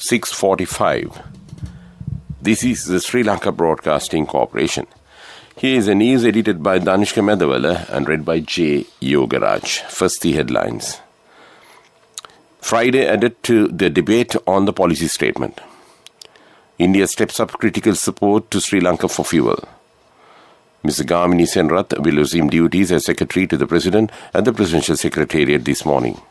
6:45. This is the Sri Lanka Broadcasting Corporation. Here is a news edited by Danishka Medawala and read by J. Yogaraj. First, the headlines. Friday added to the debate on the policy statement. India steps up critical support to Sri Lanka for fuel. Mr. Gamini Senrath will resume duties as Secretary to the President at the Presidential Secretariat this morning.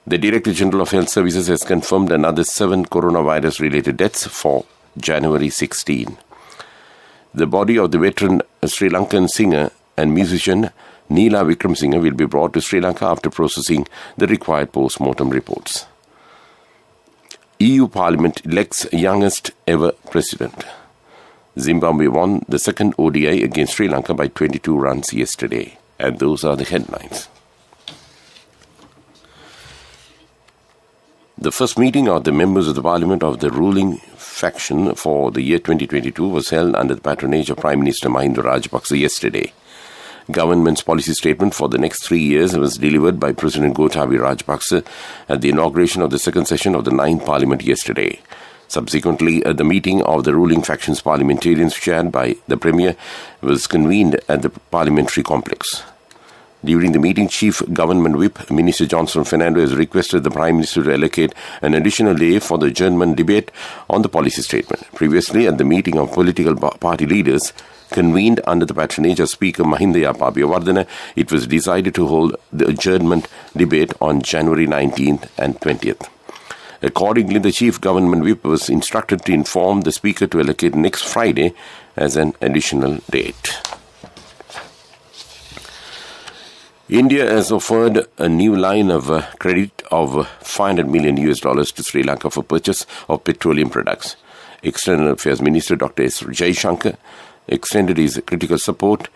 The Director General of Health Services has confirmed another 7 coronavirus-related deaths for January 16. The body of the veteran Sri Lankan singer and musician Neela Wickremesinghe will be brought to Sri Lanka after processing the required post-mortem reports. EU Parliament elects youngest ever president. Zimbabwe won the second ODI against Sri Lanka by 22 runs yesterday. And those are the headlines. The first meeting of the members of the Parliament of the ruling faction for the year 2022 was held under the patronage of Prime Minister Mahinda Rajapaksa yesterday. Government's policy statement for the next 3 years was delivered by President Gotabaya Rajapaksa at the inauguration of the second session of the 9th Parliament yesterday. Subsequently, the meeting of the ruling faction's parliamentarians chaired by the Premier was convened at the parliamentary complex. During the meeting, Chief Government Whip Minister Johnson Fernando has requested the Prime Minister to allocate an additional day for the adjournment debate on the policy statement. Previously, at the meeting of political party leaders convened under the patronage of Speaker Mahinda Abeyewardene, it was decided to hold the adjournment debate on January 19th and 20th. Accordingly, the Chief Government Whip was instructed to inform the Speaker to allocate next Friday as an additional date. India has offered a new line of credit of $500 million to Sri Lanka for purchase of petroleum products. External Affairs Minister Dr. S. Jaishankar extended his critical support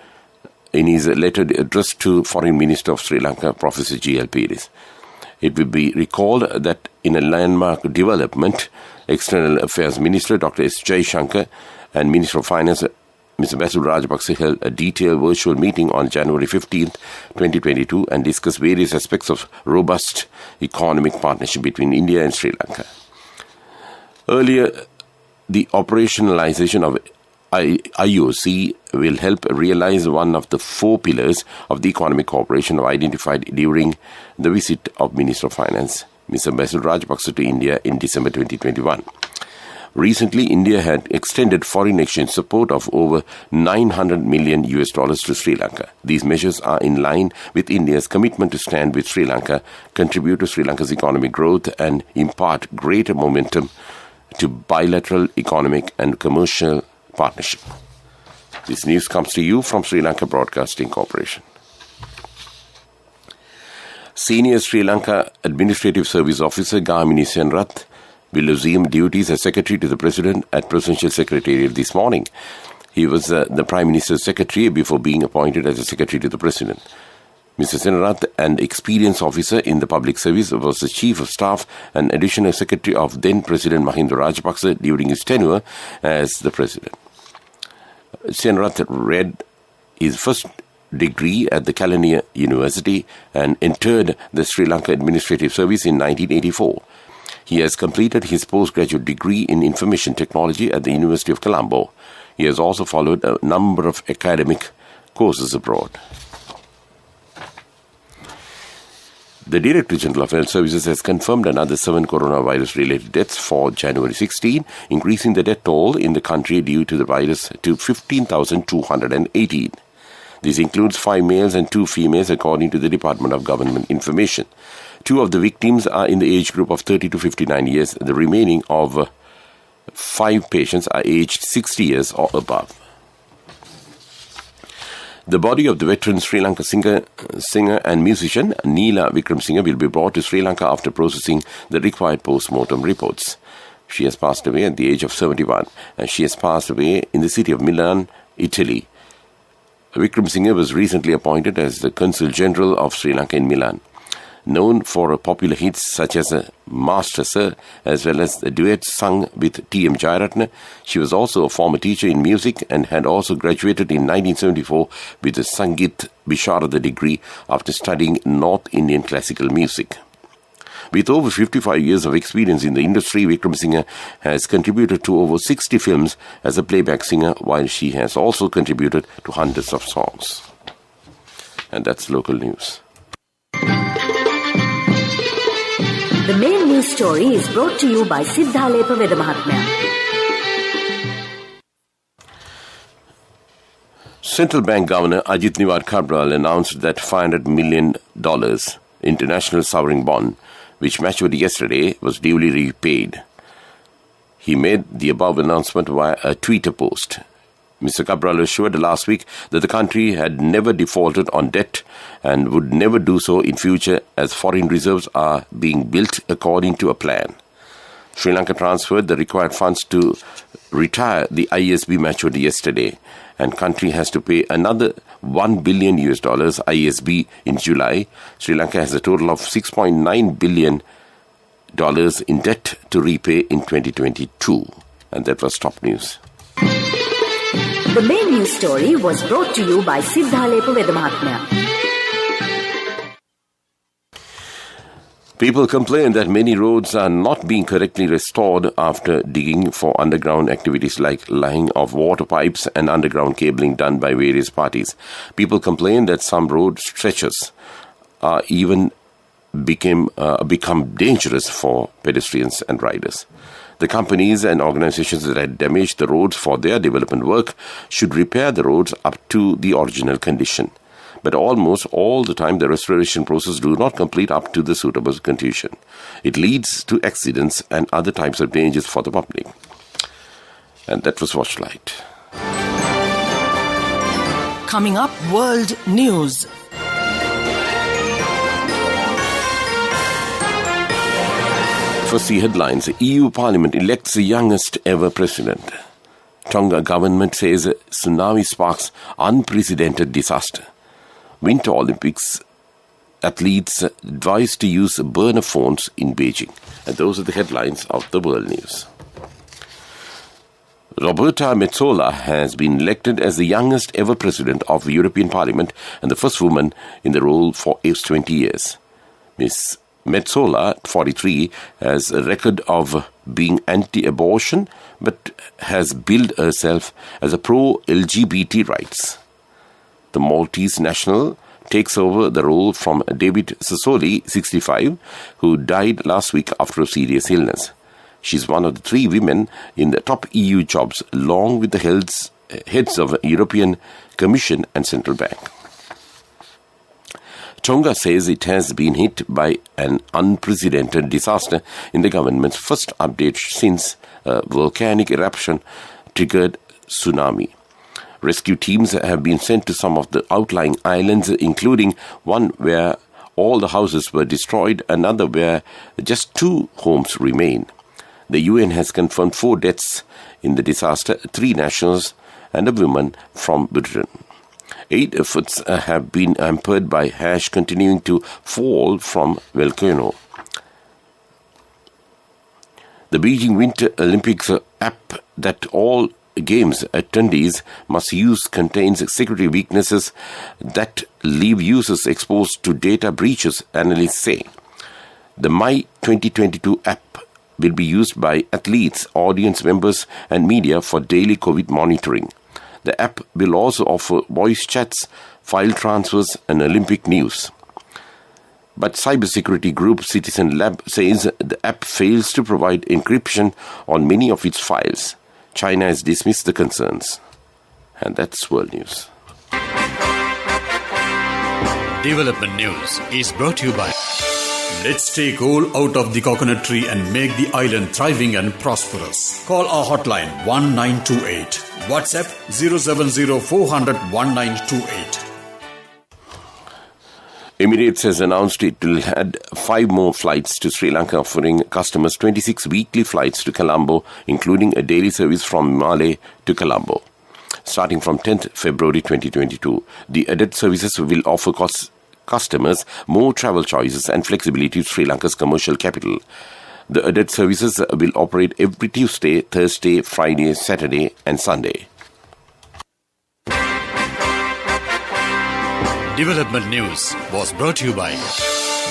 in his letter addressed to Foreign Minister of Sri Lanka, Professor G.L. Peiris. It will be recalled that in a landmark development, External Affairs Minister Dr. S. Jaishankar and Minister of Finance Mr. Basil Rajapaksa held a detailed virtual meeting on January 15th, 2022 and discussed various aspects of robust economic partnership between India and Sri Lanka. Earlier, the operationalization of IOC will help realize one of the 4 pillars of the economic cooperation identified during the visit of Minister of Finance, Mr. Basil Rajapaksa, to India in December 2021. Recently, India had extended foreign exchange support of over $900 million to Sri Lanka. These measures are in line with India's commitment to stand with Sri Lanka, contribute to Sri Lanka's economic growth, and impart greater momentum to bilateral economic and commercial partnership. This news comes to you from Sri Lanka Broadcasting Corporation. Senior Sri Lanka Administrative Service Officer Gamini Senrath will resume duties as Secretary to the President at Presidential Secretariat this morning. He was the Prime Minister's Secretary before being appointed as a Secretary to the President. Mr. Senrath, an experienced officer in the public service, was the Chief of Staff and Additional Secretary of then-President Mahinda Rajapaksa during his tenure as the President. Senrath read his first degree at the Kelaniya University and entered the Sri Lanka Administrative Service in 1984. He has completed his postgraduate degree in Information Technology at the University of Colombo. He has also followed a number of academic courses abroad. The Director General of Health Services has confirmed another 7 coronavirus-related deaths for January 16, increasing the death toll in the country due to the virus to 15,218. This includes 5 males and 2 females, according to the Department of Government Information. 2 of the victims are in the age group of 30 to 59 years. The remaining of 5 patients are aged 60 years or above. The body of the veteran Sri Lanka singer and musician Neela Wickremesinghe will be brought to Sri Lanka after processing the required post-mortem reports. She has passed away at the age of 71, and she has passed away in the city of Milan, Italy. Wickremesinghe was recently appointed as the Consul General of Sri Lanka in Milan. Known for popular hits such as Master Sir, as well as the duets sung with T.M. Jayaratne, she was also a former teacher in music and had also graduated in 1974 with a Sangeet Bisharada degree after studying North Indian classical music. With over 55 years of experience in the industry, Wickramasinghe has contributed to over 60 films as a playback singer, while she has also contributed to hundreds of songs. And that's local news. The main news story is brought to you by Siddhalepa Vedamahatmya. Central Bank Governor Ajit Niwar Cabral announced that $500 million international sovereign bond, which matured yesterday, was duly repaid. He made the above announcement via a Twitter post. Mr. Cabral assured last week that the country had never defaulted on debt and would never do so in future, as foreign reserves are being built according to a plan. Sri Lanka transferred the required funds to retire the ISB matured yesterday, and country has to pay another $1 billion ISB in July. Sri Lanka has a total of $6.9 billion in debt to repay in 2022. And that was top news. The main news story was brought to you by Siddhalepa Vedamahatmya. People complain that many roads are not being correctly restored after digging for underground activities like laying of water pipes and underground cabling done by various parties. People complain that some road stretches are even become dangerous for pedestrians and riders. The companies and organizations that had damaged the roads for their development work should repair the roads up to the original condition. But almost all the time the restoration process do not complete up to the suitable condition. It leads to accidents and other types of dangers for the public. And that was Watchlight. Coming up, World News. First, the headlines. EU Parliament elects the youngest ever president. Tonga government says tsunami sparks unprecedented disaster. Winter Olympics athletes advised to use burner phones in Beijing. And those are the headlines of the world news. Roberta Metsola has been elected as the youngest ever president of the European Parliament and the first woman in the role for 20 years. Ms. Metsola, 43, has a record of being anti-abortion but has billed herself as a pro-LGBT rights. The Maltese national takes over the role from David Sassoli, 65, who died last week after a serious illness. She's one of the 3 women in the top EU jobs, along with the heads of the European Commission and Central Bank. Tonga says it has been hit by an unprecedented disaster in the government's first update since a volcanic eruption triggered tsunami. Rescue teams have been sent to some of the outlying islands, including one where all the houses were destroyed, another where just 2 homes remain. The UN has confirmed 4 deaths in the disaster, 3 nationals and a woman from Britain. Aid efforts have been hampered by ash continuing to fall from volcano. The Beijing Winter Olympics app that all Games attendees must use contains security weaknesses that leave users exposed to data breaches, analysts say. The My 2022 app will be used by athletes, audience members and media for daily COVID monitoring. The app will also offer voice chats, file transfers and Olympic news. But cybersecurity group Citizen Lab says the app fails to provide encryption on many of its files. China has dismissed the concerns. And that's World News. Development News is brought to you by Let's take coal out of the coconut tree and make the island thriving and prosperous. Call our hotline 1928. WhatsApp 070-400-1928. Emirates has announced it will add 5 more flights to Sri Lanka, offering customers 26 weekly flights to Colombo, including a daily service from Malé to Colombo. Starting from 10th February 2022, the added services will offer customers more travel choices and flexibility to Sri Lanka's commercial capital. The added services will operate every Tuesday, Thursday, Friday, Saturday and Sunday. Development News was brought to you by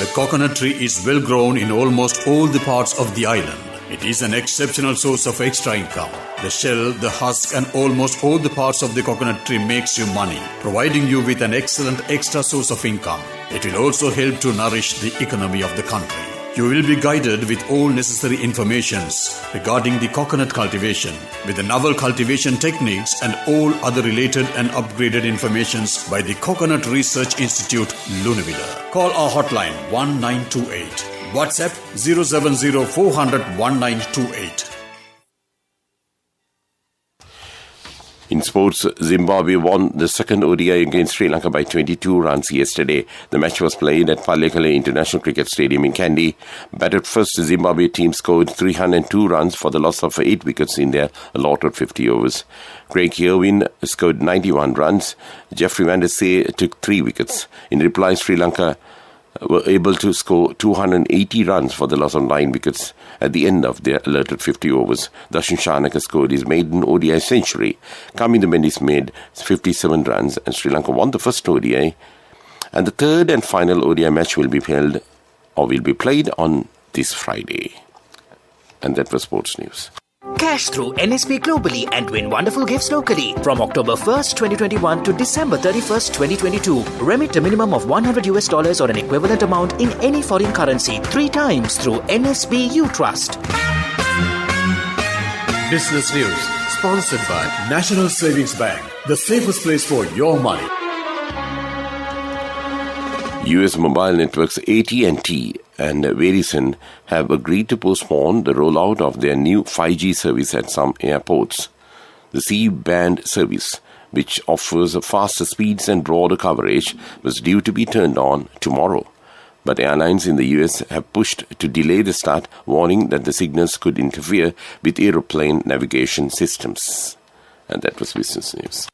The coconut tree is well grown in almost all the parts of the island. It is an exceptional source of extra income. The shell, the husk and almost all the parts of the coconut tree makes you money, providing you with an excellent extra source of income. It will also help to nourish the economy of the country. You will be guided with all necessary informations regarding the coconut cultivation, with the novel cultivation techniques and all other related and upgraded informations by the Coconut Research Institute, Lunavilla. Call our hotline 1928. WhatsApp 070 400 1928. In sports, Zimbabwe won the second ODI against Sri Lanka by 22 runs yesterday. The match was played at Pallekele International Cricket Stadium in Kandy. Batted first, the Zimbabwe team scored 302 runs for the loss of 8 wickets in their allotted 50 overs. Craig Irwin scored 91 runs. Jeffrey Van der Sey took 3 wickets. In reply, Sri Lanka were able to score 280 runs for the loss of 9 wickets at the end of their allotted 50 overs. Dashin Shanaka scored his maiden ODI century. Kaminda Mendis made 57 runs and Sri Lanka won the first ODI. And the third and final ODI match will be played on this Friday. And that was sports news. Cash through NSP globally and win wonderful gifts locally. From October 1st, 2021 to December 31st, 2022. Remit a minimum of $100 or an equivalent amount in any foreign currency 3 times through NSB U Trust. Business News, sponsored by National Savings Bank, the safest place for your money. US mobile networks AT&T and Verizon have agreed to postpone the rollout of their new 5G service at some airports. The C-band service, which offers faster speeds and broader coverage, was due to be turned on tomorrow. But airlines in the US have pushed to delay the start, warning that the signals could interfere with aeroplane navigation systems. And that was Business News.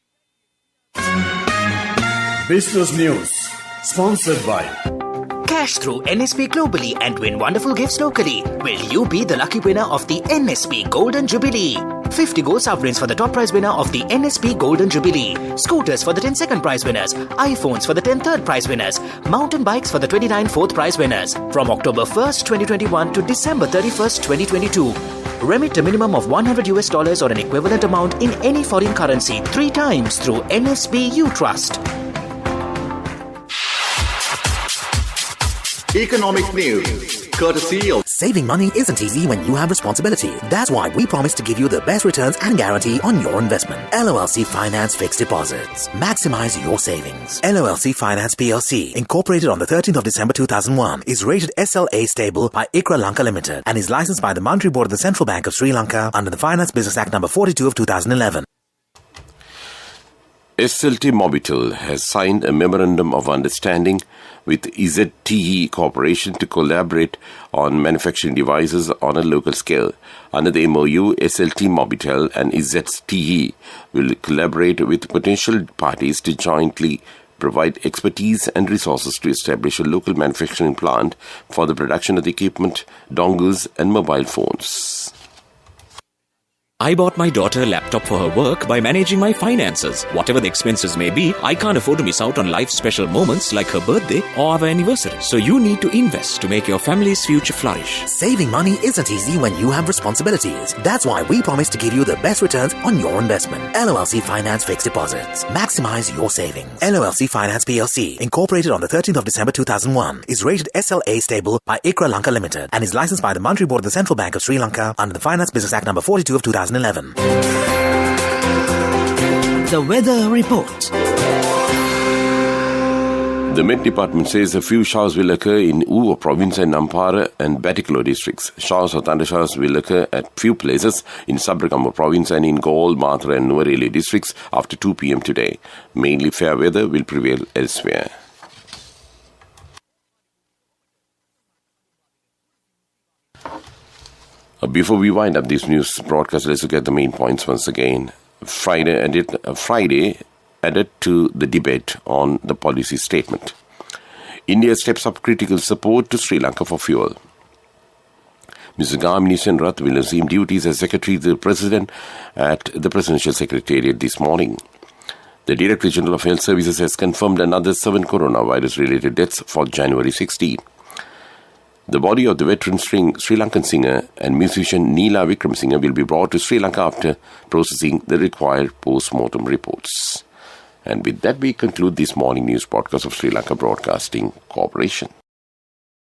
Business News, sponsored by Cash through NSP globally and win wonderful gifts locally. Will you be the lucky winner of the NSP Golden Jubilee? 50 gold sovereigns for the top prize winner of the NSP Golden Jubilee. Scooters for the 10 second prize winners. iPhones for the 10 third prize winners. Mountain bikes for the 29 fourth prize winners. From October 1st, 2021 to December 31st, 2022. Remit a minimum of $100 or an equivalent amount in any foreign currency 3 times through NSB U Trust. Economic news, courtesy of Saving money isn't easy when you have responsibility. That's why we promise to give you the best returns and guarantee on your investment. LOLC Finance Fixed Deposits. Maximize your savings. LOLC Finance PLC, incorporated on the 13th of December 2001, is rated SLA stable by ICRA Lanka Limited and is licensed by the Monetary Board of the Central Bank of Sri Lanka under the Finance Business Act No. 42 of 2011. SLT Mobitel has signed a memorandum of understanding with ZTE Corporation to collaborate on manufacturing devices on a local scale. Under the MOU, SLT Mobitel and ZTE will collaborate with potential parties to jointly provide expertise and resources to establish a local manufacturing plant for the production of the equipment, dongles and mobile phones. I bought my daughter a laptop for her work by managing my finances. Whatever the expenses may be, I can't afford to miss out on life's special moments like her birthday or our anniversary. So you need to invest to make your family's future flourish. Saving money isn't easy when you have responsibilities. That's why we promise to give you the best returns on your investment. LOLC Finance Fixed Deposits. Maximize your savings. LOLC Finance PLC, incorporated on the 13th of December 2001, is rated SLA stable by ICRA Lanka Limited and is licensed by the Monetary Board of the Central Bank of Sri Lanka under the Finance Business Act No. 42 of 2011. The Weather Report. The Met Department says a few showers will occur in Uva province and Nampara and Batiklo districts. Showers or thundershowers will occur at few places in Sabragama province and in Gaul, Matra and Nuwareli districts after 2 p.m. today. Mainly fair weather will prevail elsewhere. Before we wind up this news broadcast, let's look at the main points once again. Friday added to the debate on the policy statement. India steps up critical support to Sri Lanka for fuel. Mr. Gamini Senrath will assume duties as Secretary to the President at the Presidential Secretariat this morning. The Director General of Health Services has confirmed another 7 coronavirus-related deaths for January 16. The body of the veteran Sri Lankan singer and musician Neela Wickramasinghe will be brought to Sri Lanka after processing the required post-mortem reports. And with that, we conclude this morning news podcast of Sri Lanka Broadcasting Corporation.